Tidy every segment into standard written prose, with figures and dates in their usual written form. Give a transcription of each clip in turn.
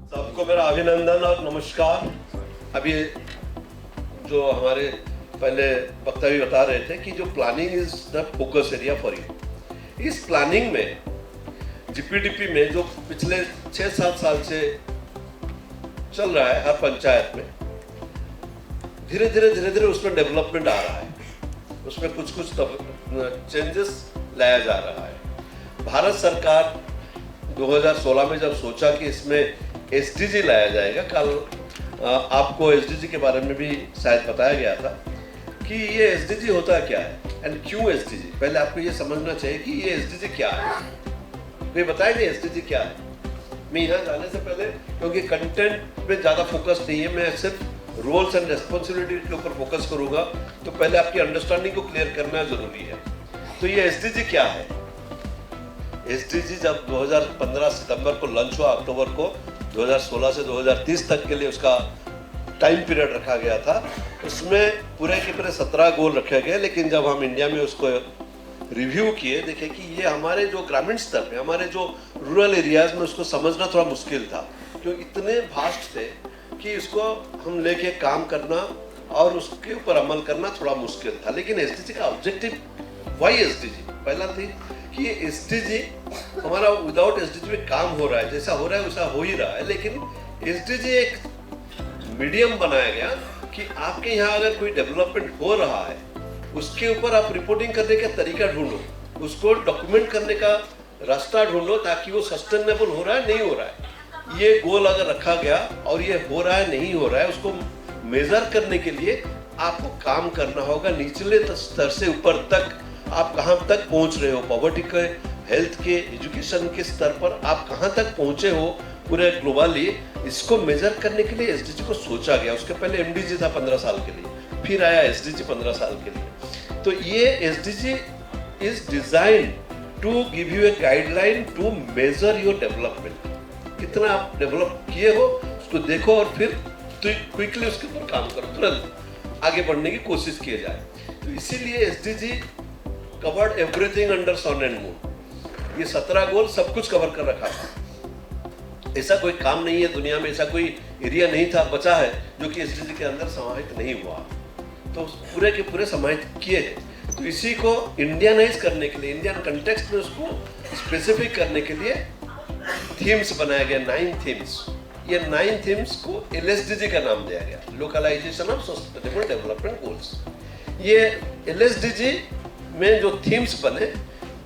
सबको मेरा अभिनंदन और नमस्कार। अभी जो हमारे पहले वक्ता भी बता रहे थे कि जो planning is the focus area for you. इस प्लानिंग में जीपीडीपी में जो पिछले 6-7 साल से चल रहा है हर पंचायत में, धीरे धीरे उसमें डेवलपमेंट आ रहा है, उसमें कुछ चेंजेस लाया जा रहा है। भारत सरकार 2016 में जब सोचा कि इसमें एसडीजी लाया जाएगा, कल आपको एसडीजी के बारे में भी शायद बताया गया था कि ये एसडीजी होता क्या है एंड क्यों एसडीजी। पहले आपको ये समझना चाहिए कि ये एसडीजी क्या है। तो ये बताएंगे एसडीजी क्या है। मैं यहाँ जाने से पहले, क्योंकि कंटेंट में ज़्यादा फोकस नहीं है, मैं सिर्फ रोल्स एंड रेस्पॉन्सिबिलिटी के ऊपर फोकस करूँगा, तो पहले आपकी अंडरस्टैंडिंग को क्लियर करना जरूरी है। तो ये एसडीजी क्या है। एसडीजी जब 2015 सितंबर को लॉन्च हुआ, अक्टूबर को 2016 से 2030 तक के लिए उसका टाइम पीरियड रखा गया था। उसमें पूरे के पूरे 17 गोल रखे गए, लेकिन जब हम इंडिया में उसको रिव्यू किए, देखे कि ये हमारे जो ग्रामीण स्तर पे, हमारे जो रूरल एरियाज में उसको समझना थोड़ा मुश्किल था, क्योंकि इतने भास्ट थे कि इसको हम लेके काम करना और उसके ऊपर अमल करना थोड़ा मुश्किल था। लेकिन एसडीजी का ऑब्जेक्टिव, वाई एसडीजी, पहला थी कि एसडीजी हमारा विदाउट एसडीजी में काम हो रहा है, जैसा हो रहा है वैसा हो ही रहा है, लेकिन एसडीजी एक मीडियम बनाया गया कि आपके यहाँ अगर कोई डेवलपमेंट हो रहा है, उसके ऊपर आप रिपोर्टिंग करने का तरीका ढूंढो, उसको डॉक्यूमेंट करने का रास्ता ढूंढो, ताकि वो सस्टेनेबल हो रहा है नहीं हो रहा है। ये गोल अगर रखा गया और ये हो रहा है नहीं हो रहा है, उसको मेजर करने के लिए आपको काम करना होगा निचले स्तर से ऊपर तक। आप कहाँ तक पहुँच रहे हो, पॉवर्टी के, हेल्थ के, एजुकेशन के स्तर पर आप कहाँ तक पहुँचे हो पूरे ग्लोबली, इसको मेजर करने के लिए एसडीजी को सोचा गया। उसके पहले एमडीजी था 15 साल के लिए, फिर आया एसडीजी 15 साल के लिए। तो ये SDG is design to give you a guideline to measure your development. कितना आप डेवलप किए हो उसको देखो और फिर क्विकली उसके ऊपर काम करो, तुरंत आगे बढ़ने की कोशिश किए जाए। तो इसीलिए SDG covered everything under sun and moon. ये 17 गोल सब कुछ कवर कर रखा था। ऐसा कोई काम नहीं है दुनिया में, ऐसा कोई एरिया नहीं था बचा है जो कि एसडीजी के अंदर समाहित नहीं हुआ। तो पूरे के पूरे समाहित किए हैं। तो इसी को इंडियनाइज करने के लिए, इंडियन कंटेक्स्ट में उसको स्पेसिफिक करने के लिए थीम्स बनाया गया, 9 थीम्स। ये 9 थीम्स को एलएसडीजी का नाम दिया गया, localisation of sustainable development goals. ये एलएसडीजी में जो थीम्स बने,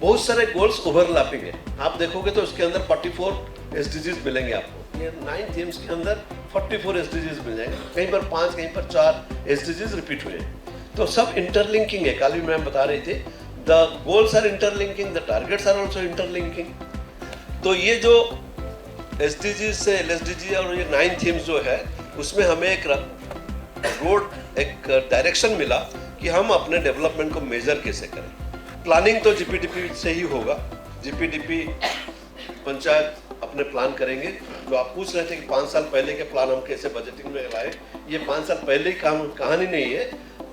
बहुत सारे गोल्स ओवरलैपिंग है। आप देखोगे तो उसके अंदर 44 एसडीजीज मिलेंगे आपको। ये 9 थीम्स के अंदर 44 एसडीजीज मिल जाएंगे, कहीं पर 5, कहीं पर 4 एसडीजीज रिपीट हुए। तो सब इंटरलिंकिंग है। काली मैम बता रही थी, the goals are interlinking, the targets are also interlinking. तो ये जो एसडीजी से एलएसडीजी और ये 9 थीम्स जो है, उसमें हमें एक रोड, एक डायरेक्शन मिला कि हम अपने डेवलपमेंट को मेजर कैसे करें। प्लानिंग तो जीपीडीपी से ही होगा। जीपीडीपी पंचायत अपने प्लान करेंगे। जो आप पूछ रहे थे कि 5 साल पहले के प्लान हम कैसे बजटिंग में लाए, ये 5 साल पहले ही कहानी नहीं है।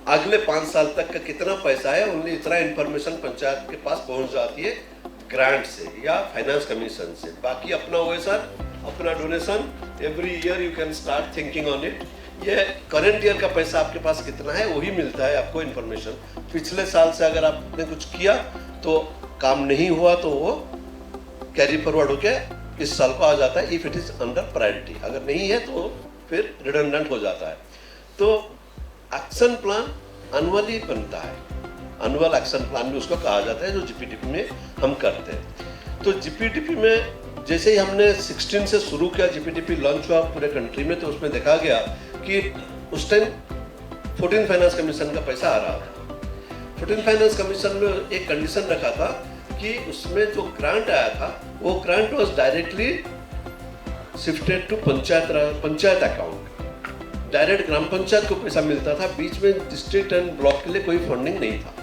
अगले 5 साल तक का कितना पैसा है, उन्हें इतना इंफॉर्मेशन पंचायत के पास पहुंच जाती है ग्रांट से या फाइनेंस कमीशन से। बाकी अपना ओएसआर, अपना donation, every year you can start thinking on it. ये करंट ईयर का पैसा आपके पास कितना है वही मिलता है आपको इन्फॉर्मेशन। पिछले साल से अगर आपने कुछ किया तो काम नहीं हुआ तो वो कैरी फॉरवर्ड होके इस साल को आ जाता है, if it is under priority. अगर नहीं है तो फिर रिडंडेंट हो जाता है। तो एक्शन प्लान एनुअली बनता है, एनुअल एक्शन प्लान भी उसको कहा जाता है, जो जीपीडीपी में हम करते हैं। तो जीपीडीपी में जैसे ही हमने 16 से शुरू किया, जीपीडीपी लॉन्च हुआ पूरे कंट्री में, तो उसमें देखा गया कि उस टाइम 14 फाइनेंस कमीशन का पैसा आ रहा था। 14 फाइनेंस कमीशन में एक कंडीशन रखा था कि उसमें जो ग्रांट आया था, वो grant was directly shifted to panchayat account. Direct ग्राम पंचायत को पैसा मिलता था, बीच में डिस्ट्रिक्ट एंड ब्लॉक के लिए कोई फंडिंग नहीं था।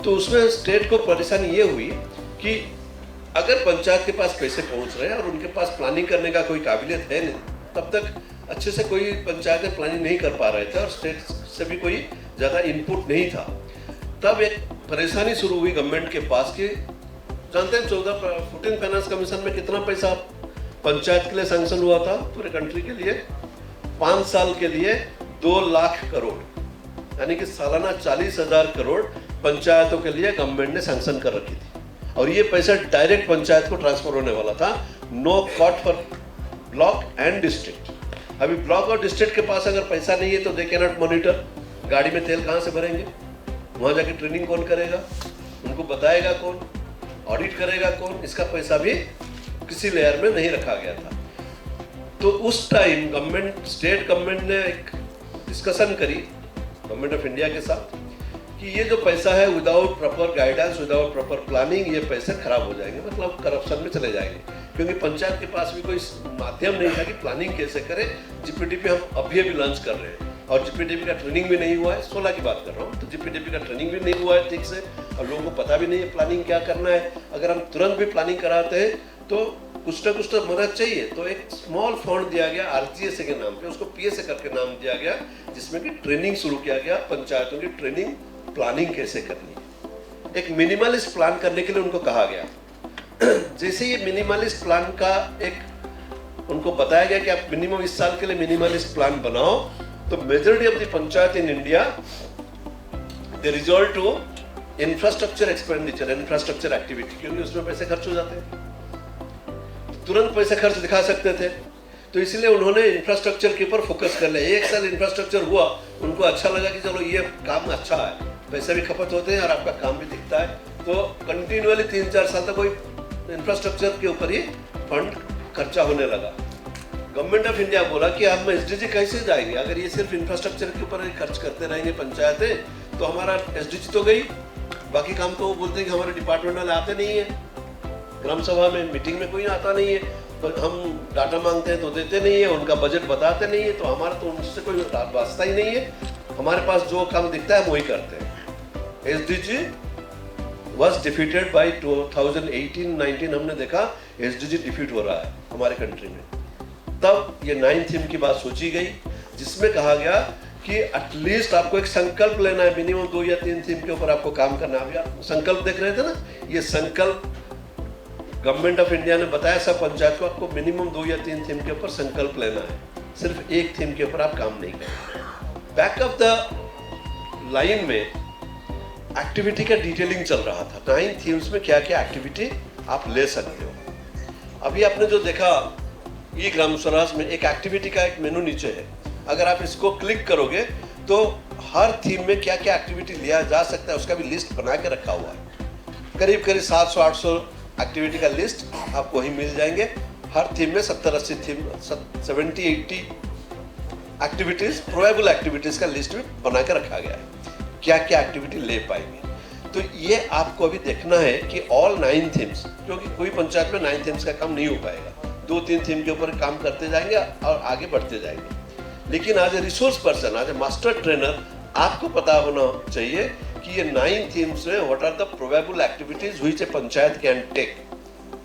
तो उसमें स्टेट को परेशानी ये हुई कि अगर पंचायत के पास पैसे पहुंच रहे हैं और उनके पास प्लानिंग करने का कोई काबिलियत है नहीं, तब तक अच्छे से कोई पंचायतें प्लानिंग नहीं कर पा रहे थे और स्टेट से भी कोई ज़्यादा इनपुट नहीं था। तब एक परेशानी शुरू हुई गवर्नमेंट के पास कि जानते हैं 14 फाइनेंस कमीशन में कितना पैसा पंचायत के लिए सैंक्शन हुआ था पूरे कंट्री के लिए 5 साल के लिए 2 लाख करोड़, यानी कि सालाना 40,000 करोड़ पंचायतों के लिए गवर्नमेंट ने सैंक्शन कर रखी थी। और ये पैसा डायरेक्ट पंचायत को ट्रांसफर होने वाला था, no cut for block and district. अभी ब्लॉक और डिस्ट्रिक्ट के पास अगर पैसा नहीं है तो दे कैन नॉट मॉनिटर, गाड़ी में तेल कहाँ से भरेंगे, वहाँ जाके ट्रेनिंग कौन करेगा, उनको बताएगा कौन, ऑडिट करेगा कौन, इसका पैसा भी किसी लेयर में नहीं रखा गया था। तो उस टाइम गवर्नमेंट, स्टेट गवर्नमेंट ने एक डिस्कशन करी गवर्नमेंट ऑफ इंडिया के साथ कि ये जो पैसा है without proper guidance, without proper planning, ये पैसे खराब हो जाएंगे, मतलब करप्शन में चले जाएंगे, क्योंकि पंचायत के पास भी कोई माध्यम नहीं था कि प्लानिंग कैसे करें। जीपीडीपी हम अभी लॉन्च कर रहे हैं और जीपीडीपी का ट्रेनिंग भी नहीं हुआ है, 16 की बात कर रहा हूँ, तो जीपीडीपी का ट्रेनिंग भी नहीं हुआ है ठीक से और लोगों को पता भी नहीं है प्लानिंग क्या करना है। अगर हम तुरंत भी प्लानिंग कराते हैं तो कुछ ना कुछ तो मदद चाहिए। तो एक स्मॉल फंड दिया गया आरजीएस के नाम पे, उसको पीएसए करके नाम दिया गया, जिसमें कि ट्रेनिंग शुरू किया गया, पंचायतों की ट्रेनिंग, प्लानिंग कैसे करनी है। एक मिनिमलिस्ट प्लान करने के लिए उनको कहा गया। जैसे ये मिनिमलिस्ट प्लान का एक उनको बताया गया कि आप मिनिमम इस साल के लिए मिनिमलिस्ट प्लान बनाओ, तो majority of the panchayat in India they resolve to infrastructure expenditure, infrastructure activity, क्योंकि उसमें पैसे खर्च हो जाते हैं, तुरंत पैसे खर्च दिखा सकते थे। तो इसलिए उन्होंने इंफ्रास्ट्रक्चर के ऊपर फोकस कर लिया। 1 साल इंफ्रास्ट्रक्चर हुआ, उनको अच्छा लगा कि चलो ये काम अच्छा है, पैसे भी खपत होते हैं और आपका काम भी दिखता है। तो कंटिन्यूअली 3-4 साल तक कोई इंफ्रास्ट्रक्चर के ऊपर ही फंड खर्चा होने लगा। गवर्नमेंट ऑफ इंडिया बोला कि हम एसडीजी कैसे जाएंगे, अगर ये सिर्फ इंफ्रास्ट्रक्चर के ऊपर खर्च करते रहेंगे पंचायतें तो हमारा एसडीजी तो गई, बाकी काम तो वो बोलते हैं कि हमारे डिपार्टमेंट वाले आते नहीं है, ग्राम सभा में मीटिंग में कोई आता नहीं है, तो हम डाटा मांगते हैं तो देते नहीं है, उनका बजट बताते नहीं है, तो हमारा तो उनसे कोई वास्ता ही नहीं है, हमारे पास जो काम दिखता है हम वही करते हैं। एसडीजी वॉज डिफीटेड बाई 2018-19 हमने देखा एसडीजी डिफीट हो रहा है हमारे कंट्री में। तब ये 9 थीम की बात सोची गई, जिसमें कहा गया कि एटलीस्ट आपको एक संकल्प लेना है, मिनिमम 2 या 3 थीम के ऊपर आपको काम करना है। आप संकल्प देख रहे थे ना, ये संकल्प गवर्नमेंट ऑफ इंडिया ने बताया सब पंचायत को, आपको मिनिमम 2 या 3 थीम के ऊपर संकल्प लेना है, सिर्फ एक थीम के ऊपर आप काम नहीं करें। बैक ऑफ द लाइन में एक्टिविटी का डिटेलिंग चल रहा था, 9 थीम्स में क्या क्या एक्टिविटी आप ले सकते हो। अभी आपने जो देखा ई ग्राम स्वराज में एक एक्टिविटी का एक मेनू नीचे है, अगर आप इसको क्लिक करोगे तो हर थीम में क्या क्या एक्टिविटी लिया जा सकता है उसका भी लिस्ट बना के रखा हुआ है। करीब 700-800 एक्टिविटी का लिस्ट आपको वहीं मिल जाएंगे। हर थीम में 70-80 थीम, 70-80 एक्टिविटीज, प्रोबेबल एक्टिविटीज का लिस्ट भी बना के रखा गया है, क्या क्या एक्टिविटी ले पाएंगे। तो ये आपको अभी देखना है कि ऑल 9 थीम्स, क्योंकि कोई पंचायत में 9 थीम्स का काम नहीं हो पाएगा, 2-3 थीम के ऊपर काम करते जाएंगे और आगे बढ़ते जाएंगे। लेकिन आज ए रिसोर्स पर्सन, आज ए मास्टर ट्रेनर, आपको पता होना चाहिए कि ये 9 थीम्स में what are the probable activities which a panchayat can take.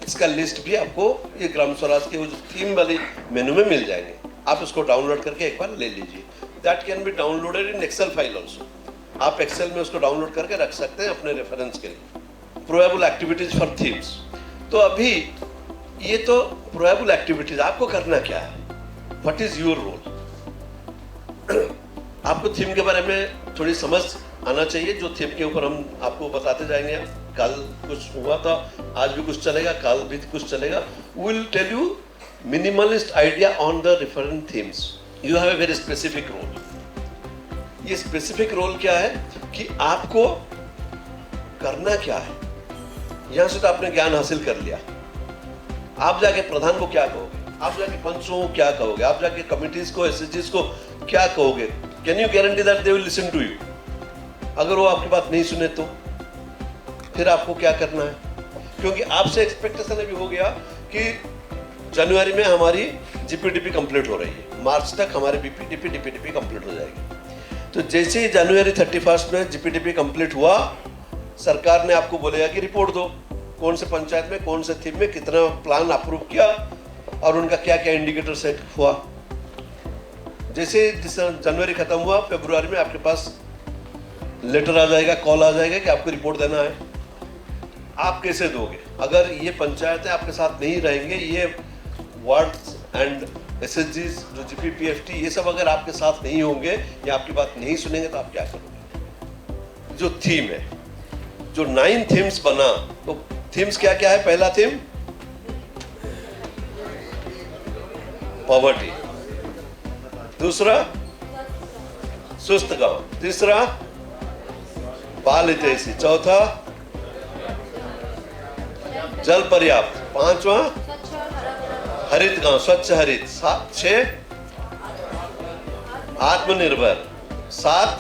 इसका लिस्ट भी आपको ये ग्राम स्वराज के थीम वाली मेनू में मिल जाएंगे, आप इसको डाउनलोड करके एक बार ले लीजिए। That can be downloaded in Excel file also, आप एक्सेल में उसको डाउनलोड करके रख सकते हैं अपने रेफरेंस के लिए। प्रोबेबल एक्टिविटीज फॉर थीम्स, तो अभी ये तो प्रोबेबल एक्टिविटीज, आपको करना क्या है, व्हाट इज योर रोल। आपको थीम के बारे में थोड़ी समझ आना चाहिए, जो थीम के ऊपर हम आपको बताते जाएंगे। कल कुछ हुआ था, आज भी कुछ चलेगा, कल भी कुछ चलेगा। Will tell you minimalist idea on the different themes. You have a very specific role. ये स्पेसिफिक रोल क्या है कि आपको करना क्या है। यहां से तो आपने ज्ञान हासिल कर लिया, आप जाके प्रधान को क्या कहोगे, आप जाके पंचों को क्या कहोगे, आप जाके कमिटीज को, एसएचजीज को क्या कहोगे। Can you guarantee that they will listen to you. अगर वो आपकी बात नहीं सुने तो फिर आपको क्या करना है, क्योंकि आपसे एक्सपेक्टेशन अभी हो गया कि जनवरी में हमारी जीपीडीपी कंप्लीट हो रही है, मार्च तक हमारी बीपीडीपी डीपीडीपी कंप्लीट हो जाएगी। तो जैसे ही जनवरी 31 में जीपीडीपी कंप्लीट हुआ, सरकार ने आपको बोलेगा कि रिपोर्ट दो, कौन से पंचायत में कौन से थीम में कितना प्लान अप्रूव किया और उनका क्या क्या इंडिकेटर सेट हुआ। जैसे जनवरी खत्म हुआ, फरवरी में आपके पास लेटर आ जाएगा, कॉल आ जाएगा कि आपको रिपोर्ट देना है। आप कैसे दोगे? अगर ये पंचायतें आपके साथ नहीं रहेंगे, ये वार्ड्स एंड SHGs, जो GPPFT, ये सब अगर आपके साथ नहीं होंगे या आपकी बात नहीं सुनेंगे तो आप क्या करोगे? जो थीम है, जो 9 थीम्स बना, तो थीम्स क्या क्या है? पहला थीम पॉवर्टी, दूसरा सुस्त गांव, तीसरा बाल हितैषी, चौथा जल पर्याप्त, पांचवा हरित गांव, स्वच्छ हरित, 6 आत्मनिर्भर, 7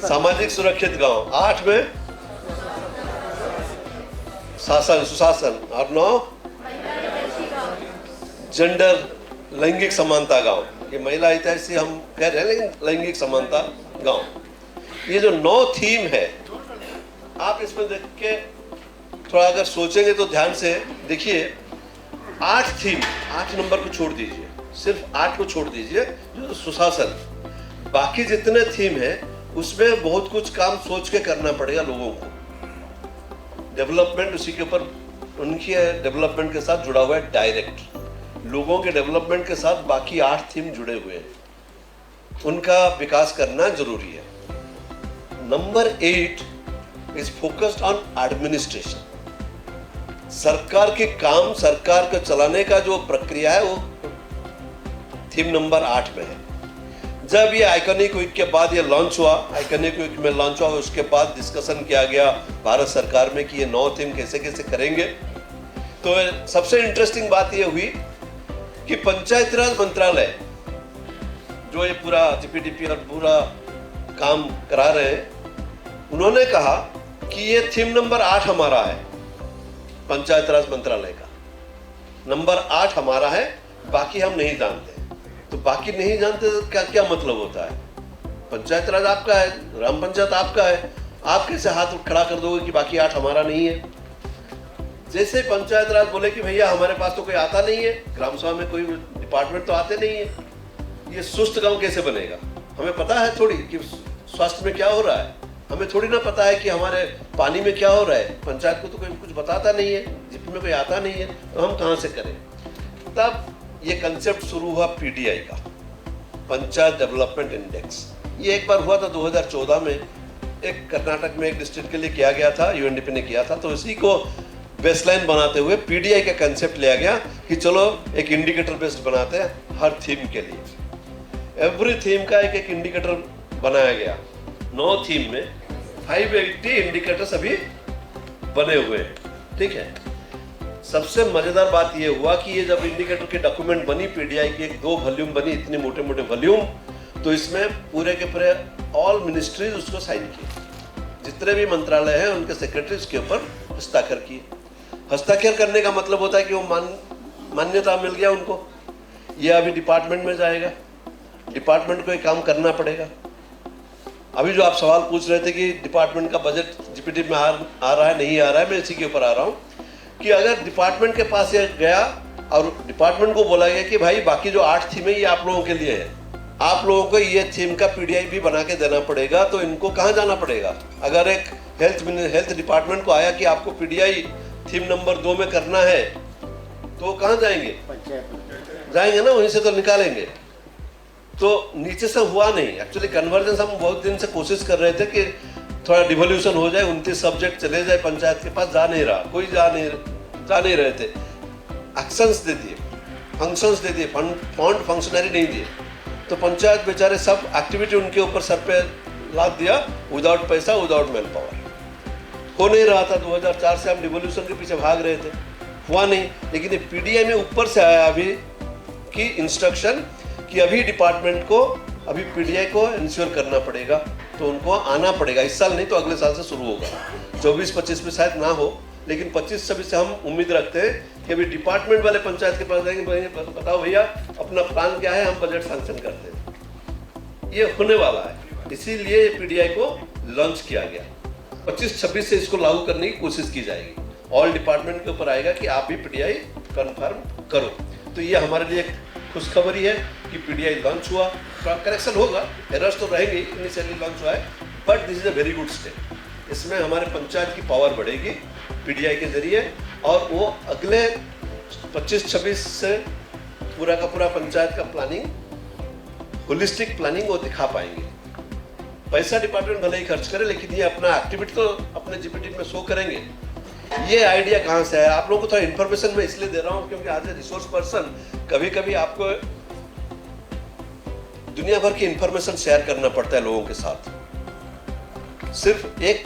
सामाजिक सुरक्षित गांव, 8 में शासन सुशासन, और 9 जेंडर लैंगिक समानता गांव। ये महिला हितैषी हम कह रहे हैं लेकिन लैंगिक समानता गांव। ये जो 9 थीम है, आप इसमें देख के थोड़ा अगर सोचेंगे तो ध्यान से देखिए। 8 थीम, 8 नंबर को छोड़ दीजिए, सिर्फ 8 को छोड़ दीजिए, जो सुशासन। बाकी जितने थीम है उसमें बहुत कुछ काम सोच के करना पड़ेगा लोगों को। डेवलपमेंट उसी के ऊपर, उनकी डेवलपमेंट के साथ जुड़ा हुआ है डायरेक्ट। लोगों के डेवलपमेंट के साथ बाकी 8 थीम जुड़े हुए हैं, उनका विकास करना जरूरी है। Number 8 is focused on administration. सरकार के काम, सरकार को चलाने का जो प्रक्रिया है वो थीम नंबर 8 में है। जब ये आइकॉनिक वीक के बाद ये लॉन्च हुआ, आइकॉनिक वीक में लॉन्च हुआ, उसके बाद डिस्कशन किया गया भारत सरकार में कि ये 9 थीम कैसे कैसे करेंगे। तो सबसे इंटरेस्टिंग बात ये हुई कि पंचायती राज मंत्रालय जो ये पूरा GPDP और पूरा काम करा रहे हैं, उन्होंने कहा कि ये थीम नंबर 8 हमारा है, पंचायत राज मंत्रालय का नंबर 8 हमारा है, बाकी हम नहीं जानते। तो बाकी नहीं जानते तो क्या क्या मतलब होता है? पंचायत राज आपका है, ग्राम पंचायत आपका है, आप कैसे हाथ खड़ा कर दोगे कि बाकी 8 हमारा नहीं है? जैसे पंचायत राज बोले कि भैया हमारे पास तो कोई आता नहीं है, ग्राम सभा में कोई डिपार्टमेंट तो आते नहीं है, ये सुस्त गांव कैसे बनेगा? हमें पता है थोड़ी कि स्वास्थ्य में क्या हो रहा है, हमें थोड़ी ना पता है कि हमारे पानी में क्या हो रहा है, पंचायत को तो कोई कुछ बताता नहीं है, जीपी में कोई आता नहीं है, तो हम कहाँ से करें? तब ये कंसेप्ट शुरू हुआ PDI का, पंचायत डेवलपमेंट इंडेक्स। ये एक बार हुआ था 2014 में, एक कर्नाटक में एक डिस्ट्रिक्ट के लिए किया गया था, UNDP ने किया था। तो इसी को बेसलाइन बनाते हुए PDI का कंसेप्ट लिया गया कि चलो एक इंडिकेटर बेस्ड बनाते हैं हर थीम के लिए। एवरी थीम का एक एक इंडिकेटर बनाया गया। 9 थीम में 580 इंडिकेटर्स अभी बने हुए हैं, ठीक है। सबसे मजेदार बात ये हुआ कि ये जब इंडिकेटर की डॉक्यूमेंट बनी, PDI की एक 2 वॉल्यूम बनी, इतने मोटे मोटे वॉल्यूम, तो इसमें पूरे के पूरे ऑल मिनिस्ट्रीज उसको साइन किए, जितने भी मंत्रालय हैं उनके सेक्रेटरी उसके ऊपर हस्ताक्षर किए। हस्ताक्षर करने का मतलब होता है कि वो मान्यता मिल गया उनको, ये अभी डिपार्टमेंट में जाएगा, डिपार्टमेंट को एक काम करना पड़ेगा। अभी जो आप सवाल पूछ रहे थे कि डिपार्टमेंट का बजट GPDP में आ रहा है नहीं आ रहा है, मैं इसी के ऊपर आ रहा हूँ कि अगर डिपार्टमेंट के पास ये गया और डिपार्टमेंट को बोला गया कि भाई बाकी जो 8 थीम है ये आप लोगों के लिए है, आप लोगों को ये थीम का PDI भी बना के देना पड़ेगा, तो इनको कहाँ जाना पड़ेगा? अगर एक हेल्थ डिपार्टमेंट को आया कि आपको PDI थीम नंबर 2 में करना है, तो कहाँ जाएंगे? जाएंगे ना, वहीं से तो निकालेंगे। तो नीचे से हुआ नहीं। एक्चुअली कन्वर्जेंस हम बहुत दिन से कोशिश कर रहे थे कि थोड़ा डिवोल्यूशन हो जाए, 29 सब्जेक्ट चले जाए पंचायत के पास, जा नहीं रहा, कोई जा नहीं रहे थे। एक्शंस दे दिए, फंक्शंस दे दिए, फंड फंक्शनरी नहीं दिए, तो पंचायत बेचारे सब एक्टिविटी उनके ऊपर सर पे लाद दिया, विदाउट पैसा, विदाउट मैन पावर। हो नहीं रहा था। 2004 से हम डिवोल्यूशन के पीछे भाग रहे थे, हुआ नहीं। लेकिन ये PDI में ऊपर से आया अभी की इंस्ट्रक्शन कि अभी डिपार्टमेंट को अभी PDI को इंश्योर करना पड़ेगा, तो उनको आना पड़ेगा। इस साल नहीं तो अगले साल से शुरू होगा। 24-25 में शायद ना हो, लेकिन 25-26 से हम उम्मीद रखते हैं कि अभी डिपार्टमेंट वाले पंचायत के पास जाएंगे, बताओ भैया अपना प्लान क्या है, हम बजट सैंक्शन करते हैं। ये होने वाला है, इसीलिए PDI को लॉन्च किया गया। 25-26 से इसको लागू करने की कोशिश की जाएगी। ऑल डिपार्टमेंट के ऊपर आएगा कि आप भी PDI कन्फर्म करो। तो ये हमारे लिए खुशखबरी है कि PDI लॉन्च हुआ। करेक्शन होगा, एरर्स तो रहेंगे, इनिशियली लॉन्च हुआ है, but this is a very good step. इसमें हमारे पंचायत की पावर बढ़ेगी PDI के जरिए, और वो अगले 25-26 से पूरा का पूरा पंचायत का प्लानिंग, होलिस्टिक प्लानिंग वो दिखा पाएंगे। पैसा डिपार्टमेंट भले ही खर्च करे, लेकिन ये अपना एक्टिविटी तो अपने जीपीटी में शो करेंगे। ये आइडिया कहाँ से है? आप लोगों को थोड़ा इन्फॉर्मेशन मैं इसलिए दे रहा हूँ क्योंकि आज ए रिसोर्स पर्सन कभी कभी आपको दुनिया भर की इंफॉर्मेशन शेयर करना पड़ता है लोगों के साथ। सिर्फ एक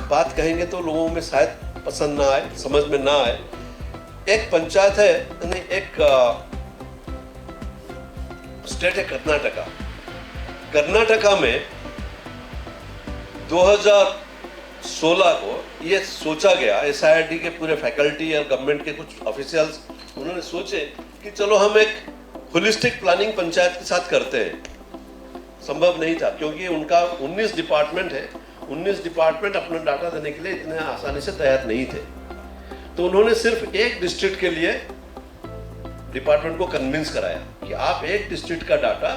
बात कहेंगे तो लोगों में शायद पसंद ना आए, समझ में ना आए। एक पंचायत है, नहीं, एक स्टेट है कर्नाटका। कर्नाटका में 2016 को ये सोचा गया, एसआईआरडी के पूरे फैकल्टी और गवर्नमेंट के कुछ ऑफिशियल्स उन्होंने सोचे कि चलो हम एक होलिस्टिक प्लानिंग पंचायत के साथ करते हैं। संभव नहीं था क्योंकि उनका 19 डिपार्टमेंट है, 19 डिपार्टमेंट अपना डाटा देने के लिए इतने आसानी से तैयार नहीं थे। तो उन्होंने सिर्फ एक डिस्ट्रिक्ट के लिए डिपार्टमेंट को कन्विंस कराया कि आप एक डिस्ट्रिक्ट का डाटा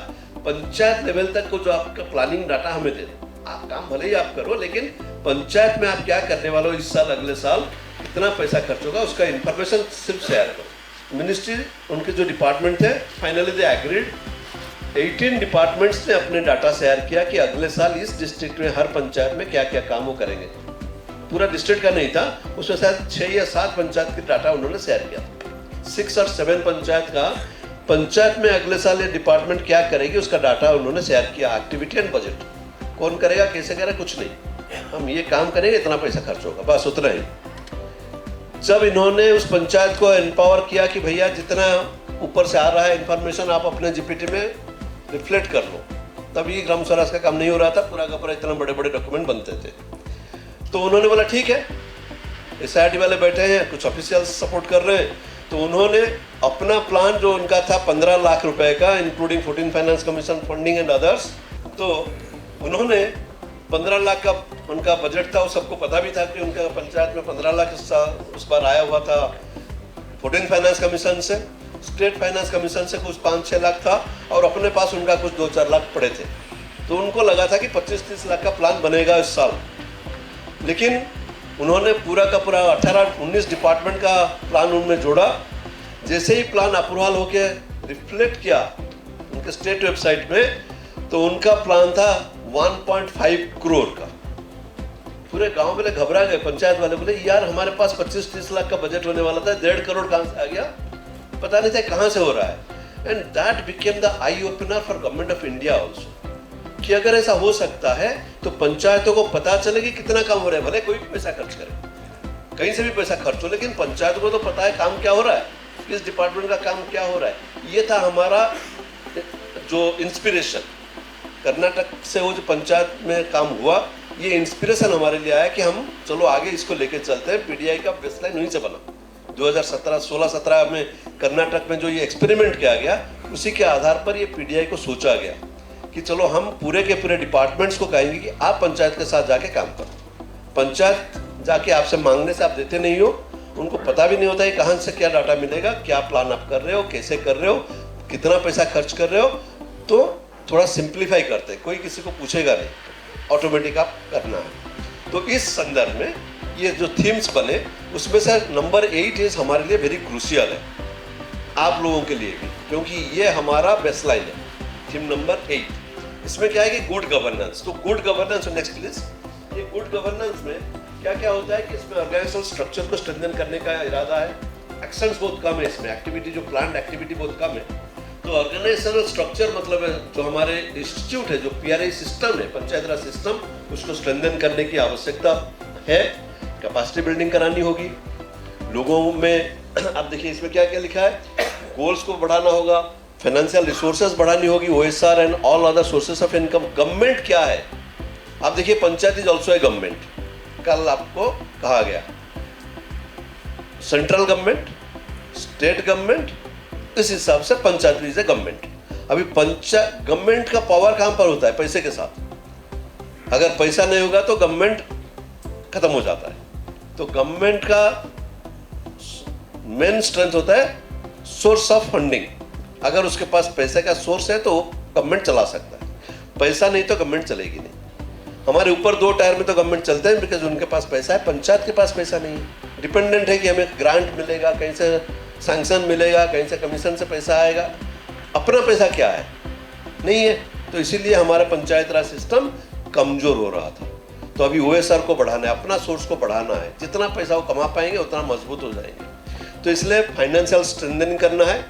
पंचायत लेवल तक को जो आपका प्लानिंग डाटा हमें दे दो। आप काम भले ही आप करो, लेकिन पंचायत में आप क्या करने वाले हो, इस साल अगले साल कितना पैसा खर्च होगा, उसका इंफॉर्मेशन सिर्फ शेयर करो। मिनिस्ट्री, उनके जो डिपार्टमेंट थे, फाइनली दे एग्रीड। 18 डिपार्टमेंट्स ने अपने डाटा शेयर किया कि अगले साल इस डिस्ट्रिक्ट में हर पंचायत में क्या क्या काम वो करेंगे। पूरा डिस्ट्रिक्ट का नहीं था, उसमें शायद 6 या 7 पंचायत के डाटा उन्होंने शेयर किया। 6 और 7 पंचायत का, पंचायत में अगले साल ये डिपार्टमेंट क्या करेगी उसका डाटा उन्होंने शेयर किया। एक्टिविटी एंड बजट, कौन करेगा, कैसे करेगा, कुछ नहीं, हम ये काम करेंगे, इतना पैसा खर्च होगा, बस उतना ही। जब इन्होंने उस पंचायत को एम्पावर किया कि भैया जितना ऊपर से आ रहा है इंफॉर्मेशन आप अपने जीपीटी में रिफ्लेक्ट कर लो, तभी ग्राम स्वराज का काम नहीं हो रहा था, पूरा का पूरा इतना बड़े बड़े डॉक्यूमेंट बनते थे। तो उन्होंने बोला ठीक है, एसआईआरडी वाले बैठे हैं, कुछ ऑफिशियल्स सपोर्ट कर रहे हैं। तो उन्होंने अपना प्लान जो उनका था 15 लाख रुपए का, including 14 finance commission funding and others, तो उन्होंने 15 लाख का उनका बजट था। वो सबको पता भी था कि उनका पंचायत में 15 लाख उस बार आया हुआ था 14 फाइनेंस कमीशन से, स्टेट फाइनेंस कमीशन से कुछ 5-6 लाख था, और अपने पास उनका कुछ 2-4 लाख पड़े थे। तो उनको लगा था कि 25-30 लाख का प्लान बनेगा इस साल। लेकिन उन्होंने पूरा का पूरा 18-19 डिपार्टमेंट का प्लान उनमें जोड़ा। जैसे ही प्लान अप्रूवल होके रिफ्लेक्ट किया उनके स्टेट वेबसाइट में, तो उनका प्लान था 1.5 करोड़ का। पूरे गांव वाले घबरा गए, पंचायत वाले बोले यार हमारे पास 25-30 लाख का बजट होने वाला था, 1.5 करोड़ कहाँ से आ गया, पता नहीं था कहाँ से हो रहा है। And that became the eye opener for government of India also, कि अगर ऐसा हो सकता है तो पंचायतों को पता चले कि कितना काम हो रहा है। भले कोई भी पैसा खर्च करे, कहीं से भी पैसा खर्च हो, लेकिन पंचायत को तो पता है काम क्या हो रहा है, किस डिपार्टमेंट का काम क्या हो रहा है। ये था हमारा जो इंस्पिरेशन। कर्नाटक से वो जो पंचायत में काम हुआ, ये इंस्पिरेशन हमारे लिए आया कि हम चलो आगे इसको लेके चलते हैं। पीडीआई का बेसलाइन वहीं से बना। 2016-17 में कर्नाटक में जो ये एक्सपेरिमेंट किया गया, उसी के आधार पर ये पीडीआई को सोचा गया कि चलो हम पूरे के पूरे डिपार्टमेंट्स को कहेंगे कि आप पंचायत के साथ जाके काम करो। पंचायत जाके आपसे मांगने से आप देते नहीं हो, उनको पता भी नहीं होता है कहाँ से क्या डाटा मिलेगा, क्या प्लान आप कर रहे हो, कैसे कर रहे हो, कितना पैसा खर्च कर रहे हो। तो थोड़ा सिंप्लीफाई करते हैं, कोई किसी को पूछेगा नहीं, ऑटोमेटिक आप करना है। तो इस संदर्भ में ये जो थीम्स बने, उसमें से नंबर 8 इज हमारे लिए वेरी क्रूशियल है, आप लोगों के लिए भी, क्योंकि ये हमारा बेसलाइन है। थीम नंबर 8, इसमें क्या है कि गुड गवर्नेंस। तो गुड गवर्नेंस, नेक्स्ट प्लीज। ये गुड गवर्नेंस में क्या क्या होता है कि इसमें ऑर्गेनाइजेशनल स्ट्रक्चर को स्ट्रेंथन करने का इरादा है। एक्शंस बहुत कम है इसमें, एक्टिविटी जो प्लान्ड एक्टिविटी बहुत कम है। तो ऑर्गेनाइजेशनल स्ट्रक्चर मतलब है जो हमारे इंस्टीट्यूट है, जो पीआरआई सिस्टम है, पंचायत राज सिस्टम, उसको स्ट्रेंथन करने की आवश्यकता है। कैपेसिटी बिल्डिंग करानी होगी लोगों में। आप देखिए इसमें क्या क्या लिखा है, गोल्स को बढ़ाना होगा, फाइनेंशियल रिसोर्सेज बढ़ानी होगी, OSR and all other sources of income. Government क्या है, आप देखिए panchayat is also a government, कल आपको कहा गया। सेंट्रल गवर्नमेंट, स्टेट गवर्नमेंट, इस हिसाब से पंचायत इज ए गवर्नमेंट। अभी पंचायत गवर्नमेंट का पावर कहां पर होता है, पैसे के साथ। अगर पैसा नहीं होगा तो गवर्नमेंट खत्म हो जाता है। तो गवर्नमेंट का मेन स्ट्रेंथ होता है सोर्स ऑफ फंडिंग। अगर उसके पास पैसे का सोर्स है तो गवर्नमेंट चला सकता है, पैसा नहीं तो गवर्नमेंट चलेगी नहीं। हमारे ऊपर 2 टायर में तो गवर्नमेंट चलते हैं बिकॉज उनके पास पैसा है, पंचायत के पास पैसा नहीं है, डिपेंडेंट है कि हमें ग्रांट मिलेगा, कहीं से सैंक्शन मिलेगा, कहीं से कमीशन से पैसा आएगा। अपना पैसा क्या है, नहीं है। तो इसीलिए हमारा पंचायत राज सिस्टम कमजोर हो रहा था। तो अभी OSR को बढ़ाना है, अपना सोर्स को बढ़ाना है। जितना पैसा वो कमा पाएंगे उतना मजबूत हो जाएंगे। तो इसलिए फाइनेंशियल स्ट्रेंथनिंग करना है,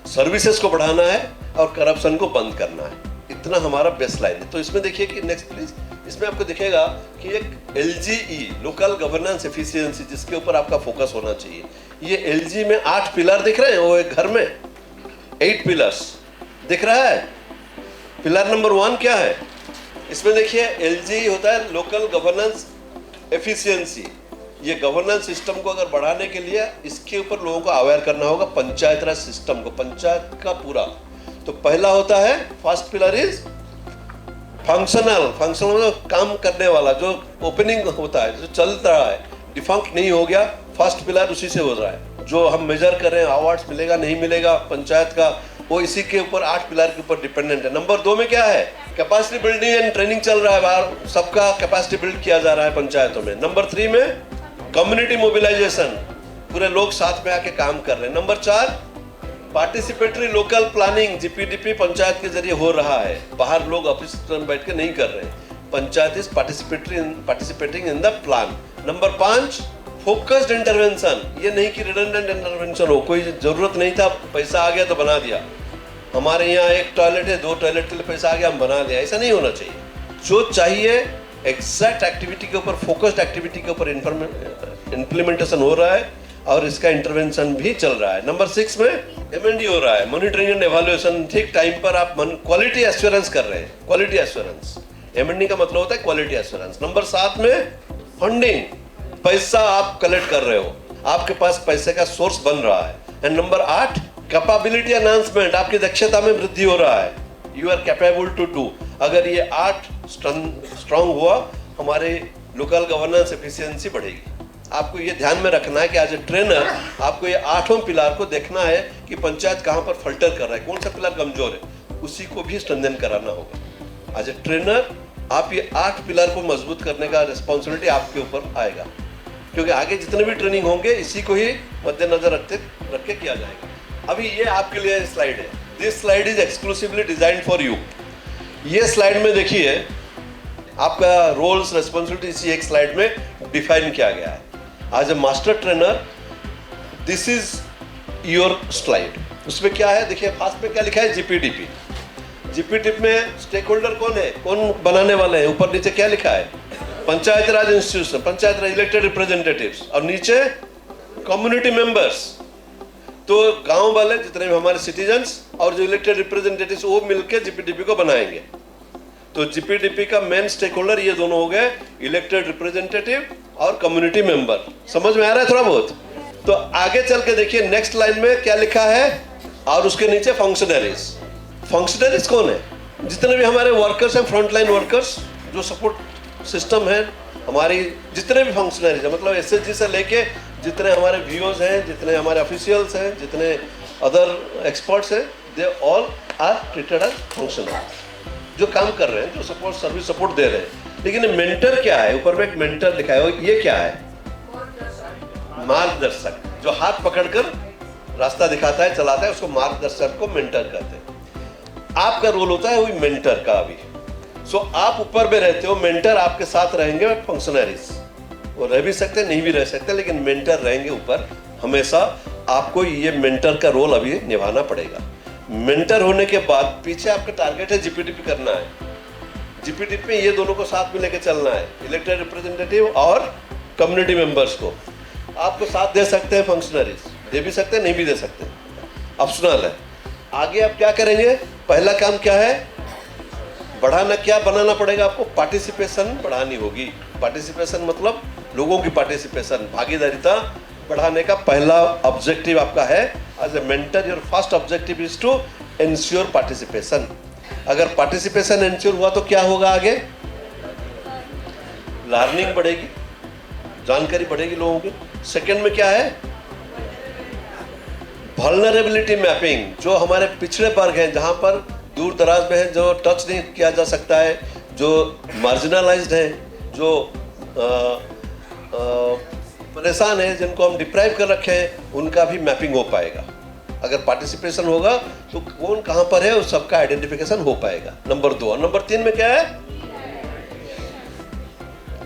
सर्विसेज को बढ़ाना है और करप्शन को बंद करना है। इतना हमारा बेस्ट लाइन है। तो इसमें देखिए कि नेक्स्ट प्लीज, इसमें आपको दिखेगा कि एक LGE लोकल गवर्नेंस एफिशिएंसी, जिसके ऊपर आपका फोकस होना चाहिए। ये LG में 8 पिलर दिख रहे हैं, वो एक घर में 8 पिलर्स दिख रहा है। पिलर नंबर 1 क्या है, इसमें देखिए LG होता है लोकल गवर्नेंस एफिशिएंसी। ये गवर्नेंस सिस्टम को अगर बढ़ाने के लिए इसके ऊपर लोगों को अवेयर करना होगा, पंचायत राज सिस्टम को, पंचायत का पूरा। तो पहला होता है, फर्स्ट पिलर इज फंक्शनल मतलब काम करने वाला, जो ओपनिंग होता है, जो चल रहा है, डिफंक्ट नहीं हो गया, फर्स्ट पिलर उसी से हो रहा है। जो हम मेजर कर रहे हैं, अवार्ड्स मिलेगा नहीं मिलेगा पंचायत का, वो इसी के ऊपर 8 पिलर के ऊपर डिपेंडेंट है। नंबर 2 में क्या है, कैपेसिटी बिल्डिंग एंड ट्रेनिंग चल रहा है, बाहर सबका कैपेसिटी बिल्ड किया जा रहा है पंचायतों में। नंबर 3 में कम्युनिटी मोबिलाइजेशन, पूरे लोग साथ में आके काम कर रहे हैं। Number 4 participatory local planning, GPDP panchayat के जरिए हो रहा है, बाहर लोग ऑफिस में बैठ के नहीं कर रहे हैं। Panchayat is participating in the plan. Number 5 focused intervention, ये नहीं कि रिडंडेंट इंटरवेंशन हो, कोई जरूरत नहीं था, पैसा आ गया तो बना दिया। हमारे यहाँ एक टॉयलेट है, 2 टॉयलेट के लिए पैसा आ गया हम बना दिया, ऐसा नहीं होना चाहिए। जो चाहिए एग्जैक्ट एक्टिविटी के ऊपर, फोकस्ड एक्टिविटी के ऊपर इम्प्लीमेंटेशन हो रहा है और इसका इंटरवेंशन भी चल रहा है। नंबर 6 में M&E हो रहा है, मॉनिटरिंग एंड एवेल्युएशन, ठीक टाइम पर आप क्वालिटी एश्योरेंस कर रहे हैं। क्वालिटी एश्योरेंस, M&E का मतलब होता है क्वालिटी एश्योरेंस। नंबर 7 में फंडिंग, पैसा आप कलेक्ट कर रहे हो, आपके पास पैसे का सोर्स बन रहा है। एंड नंबर 8 कैपेबिलिटी एनहांसमेंट, आपकी दक्षता में वृद्धि हो रहा है, you are capable to do. अगर ये 8 स्ट्रांग हुआ, हमारे लोकल गवर्नेंस एफिशिएंसी बढ़ेगी। आपको ये ध्यान में रखना है कि एज ए ट्रेनर आपको ये 8 पिलर को देखना है कि पंचायत कहाँ पर फल्टर कर रहा है, कौन सा पिलर कमजोर है, उसी को भी स्ट्रेंथन कराना होगा। एज ए ट्रेनर आप ये 8 पिलर को मजबूत करने का रिस्पॉन्सिबिलिटी आपके ऊपर आएगा, क्योंकि आगे जितने भी ट्रेनिंग होंगे इसी को ही मद्देनजर रख के किया जाएगा। अभी ये आपके लिए स्लाइड है, this slide is exclusively designed for you. ये स्लाइड में देखिए आपका रोल्स रिस्पॉन्सिबिलिटी इसी एक स्लाइड में डिफाइन किया गया है। As a master trainer this is your slide. उसमें क्या है देखिए, फास्ट में क्या लिखा है, GPDP में स्टेक होल्डर कौन है, कौन बनाने वाले हैं, ऊपर नीचे क्या लिखा है, पंचायत राज इंस्टीट्यूशन, पंचायत राज इलेक्टेड रिप्रेजेंटेटिव्स, और नीचे कम्युनिटी मेंबर्स। तो गांव वाले जितने भी हमारे सिटीजन्स और जो इलेक्टेड रिप्रेजेंटेटिव्स, वो मिलकर GPDP को बनाएंगे। तो GPDP का मेन स्टेक होल्डर ये दोनों हो गए, इलेक्टेड रिप्रेजेंटेटिव और कम्युनिटी मेंबर। समझ में आ रहा है थोड़ा बहुत? तो आगे चल के देखिए नेक्स्ट लाइन में क्या लिखा है, और उसके नीचे फंक्शनरीज। फंक्शनरीज कौन है, जितने भी हमारे वर्कर्स हैं, फ्रंटलाइन वर्कर्स, जो सपोर्ट सिस्टम है, हमारी जितने भी फंक्शनरीज है, मतलब SHG से लेके जितने हमारे VOs हैं, जितने हमारे ऑफिशियल्स हैं, जितने अदर एक्सपर्ट्स हैं, they all are treated as functionaries, जो काम कर रहे हैं, जो सपोर्ट सर्विस सपोर्ट दे रहे हैं। लेकिन मेंटर क्या है, ऊपर में एक मेंटर लिखा है, ये क्या है, मार्गदर्शक, जो हाथ पकड़कर रास्ता दिखाता है, चलाता है, उसको मार्गदर्शक को मेंटर कहते हैं। आपका रोल होता है वही मेंटर का अभी। सो आप ऊपर में रहते हो, मेंटर आपके साथ रहेंगे, फंक्शनरीज वो रह भी सकते हैं, नहीं भी रह सकते, लेकिन मेंटर रहेंगे ऊपर हमेशा। आपको ये मेंटर का रोल अभी निभाना पड़ेगा। मेंटर होने के बाद पीछे आपका टारगेट है GPDP करना है। GPDP में ये दोनों को साथ में लेके चलना है, इलेक्टेड रिप्रेजेंटेटिव और कम्युनिटी मेंबर्स को। आपको साथ दे सकते हैं फंक्शनरीज, दे भी सकते हैं, नहीं भी दे सकते, ऑप्शनल है। आगे आप क्या करेंगे, पहला काम क्या है, बढ़ाना, क्या बनाना पड़ेगा आपको, पार्टिसिपेशन बढ़ानी होगी। पार्टिसिपेशन मतलब लोगों की पार्टिसिपेशन, भागीदारिता बढ़ाने का पहला ऑब्जेक्टिव आपका है। As a mentor your first objective is to ensure participation. अगर पार्टिसिपेशन एंश्योर हुआ तो क्या होगा, आगे लर्निंग बढ़ेगी, जानकारी बढ़ेगी लोगों की। सेकंड में क्या है, वल्नरेबिलिटी मैपिंग, जो हमारे पिछड़े वर्ग हैं, जहां पर दूर दराज में है, जो टच नहीं किया जा सकता है, जो मार्जिनलाइज्ड है, जो परेशान है, जिनको हम डिप्राइव कर रखे हैं, उनका भी मैपिंग हो पाएगा। अगर पार्टिसिपेशन होगा तो कौन कहाँ पर है उस सबका आइडेंटिफिकेशन हो पाएगा। नंबर 2 और नंबर 3 में क्या है,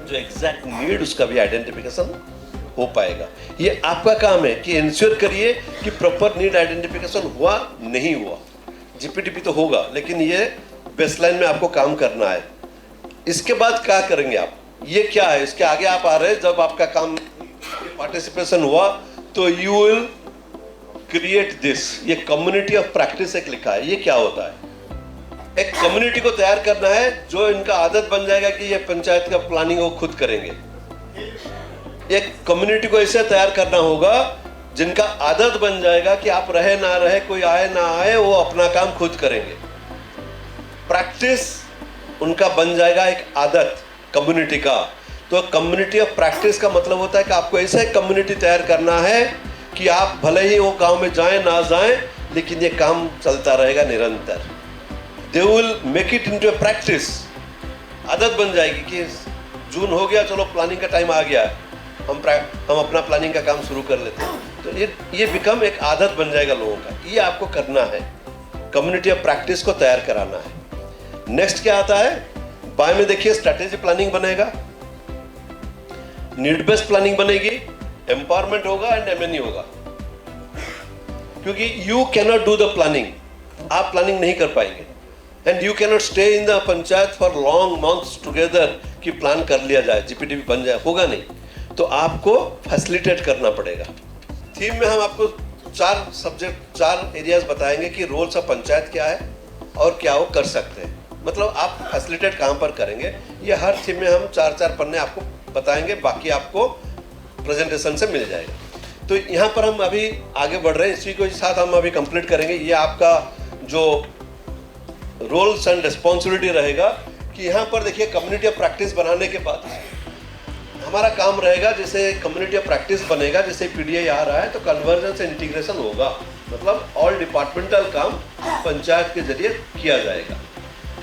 जो एग्जैक्ट नीड उसका भी आइडेंटिफिकेशन हो पाएगा। ये आपका काम है कि इंश्योर करिए कि प्रॉपर नीड आइडेंटिफिकेशन हुआ नहीं हुआ। जीपीटीपी तो होगा, लेकिन ये बेसलाइन में आपको काम करना है। इसके बाद क्या करेंगे आप, ये क्या है, इसके आगे आप आ रहे हैं। जब आपका काम पार्टिसिपेशन हुआ तो यू विल क्रिएट दिस, ये कम्युनिटी ऑफ प्रैक्टिस एक लिखा है। ये क्या होता है, एक कम्युनिटी को तैयार करना है जो इनका आदत बन जाएगा कि ये पंचायत का प्लानिंग वो खुद करेंगे। एक कम्युनिटी को ऐसे तैयार करना होगा जिनका आदत बन जाएगा कि आप रहे ना रहे, कोई आए ना आए, वो अपना काम खुद करेंगे। प्रैक्टिस उनका बन जाएगा एक आदत कम्युनिटी का। तो कम्युनिटी ऑफ प्रैक्टिस का मतलब होता है कि आपको ऐसा एक कम्युनिटी तैयार करना है कि आप भले ही वो गांव में जाएं ना जाएं, लेकिन ये काम चलता रहेगा निरंतर। They will make it into a practice. आदत बन जाएगी कि जून हो गया, चलो प्लानिंग का टाइम आ गया, हम अपना प्लानिंग का काम शुरू कर लेते हैं। तो ये बिकम एक आदत बन जाएगा लोगों का। ये आपको करना है, कम्युनिटी ऑफ प्रैक्टिस को तैयार कराना है। नेक्स्ट क्या आता है, बाय में देखिए स्ट्रेटेजी प्लानिंग बनेगा, नीड बेस्ड प्लानिंग बनेगी, एम्पावरमेंट होगा एंड एमएनई होगा। क्योंकि you cannot do the planning, आप प्लानिंग नहीं कर पाएंगे, and you cannot stay in the panchayat for long months together कि प्लान कर लिया जाए, जीपीटीपी बन जाए, होगा नहीं। तो आपको फैसिलिटेट करना पड़ेगा। थीम में हम आपको 4 सब्जेक्ट, 4 एरियाज बताएंगे कि रोल्स ऑफ पंचायत क्या है और क्या वो कर सकते हैं। मतलब आप फैसिलिटेट कहाँ पर करेंगे, ये हर थीम में हम 4-4 पन्ने आपको बताएंगे, बाकी आपको प्रेजेंटेशन से मिल जाएगा। तो यहाँ पर हम अभी आगे बढ़ रहे हैं, इसी के साथ हम अभी कंप्लीट करेंगे। ये आपका जो रोल्स एंड रिस्पॉन्सिबिलिटी रहेगा कि यहाँ पर देखिए कम्युनिटी ऑफ प्रैक्टिस बनाने के बाद हमारा काम रहेगा, जैसे कम्युनिटी ऑफ प्रैक्टिस बनेगा, जैसे पीडीआई आ रहा है तो कन्वर्जेंस एंड इंटीग्रेशन होगा। मतलब ऑल डिपार्टमेंटल काम पंचायत के जरिए किया जाएगा।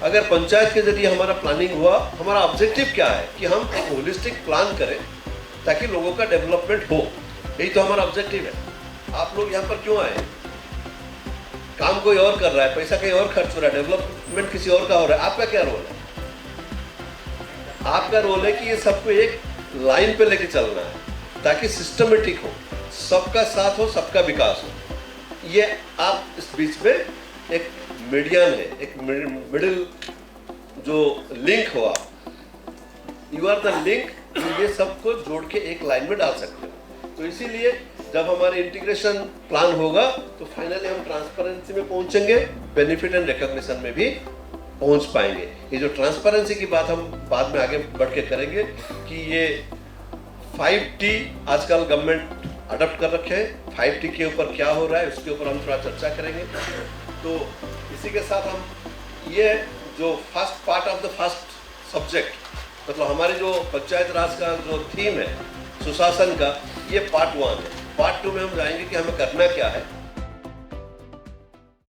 अगर पंचायत के जरिए हमारा प्लानिंग हुआ, हमारा ऑब्जेक्टिव क्या है कि हम एक होलिस्टिक प्लान करें ताकि लोगों का डेवलपमेंट हो। यही तो हमारा ऑब्जेक्टिव है। आप लोग यहाँ पर क्यों आए, काम कोई और कर रहा है, पैसा कहीं और खर्च हो रहा है, डेवलपमेंट किसी और का हो रहा है। आपका क्या रोल है, आपका रोल है कि ये सबको एक लाइन पे लेके चलना है ताकि सिस्टमेटिक हो, सबका साथ हो, सबका विकास हो। ये आप इस बीच में एक मीडियन है, एक मिडिल जो लिंक हो, आप यू आर द लिंक, ये सबको जोड़ के एक लाइन में डाल सकते हो। तो इसीलिए जब हमारे इंटीग्रेशन प्लान होगा तो फाइनली हम ट्रांसपेरेंसी में पहुंचेंगे, बेनिफिट एंड रिकॉग्निशन में भी पहुंच पाएंगे। ये जो ट्रांसपेरेंसी की बात हम बाद में आगे बढ़ के करेंगे कि ये 5T आजकल गवर्नमेंट अडॉप्ट कर रखे हैं। 5T के ऊपर क्या हो रहा है उसके ऊपर हम थोड़ा चर्चा करेंगे। तो इसी के साथ हम ये जो first part of the first subject, मतलब हमारी जो पंचायत राज का जो थीम है सुशासन का, ये पार्ट 1 है। पार्ट 2 में हम जाएंगे कि हमें करना क्या है।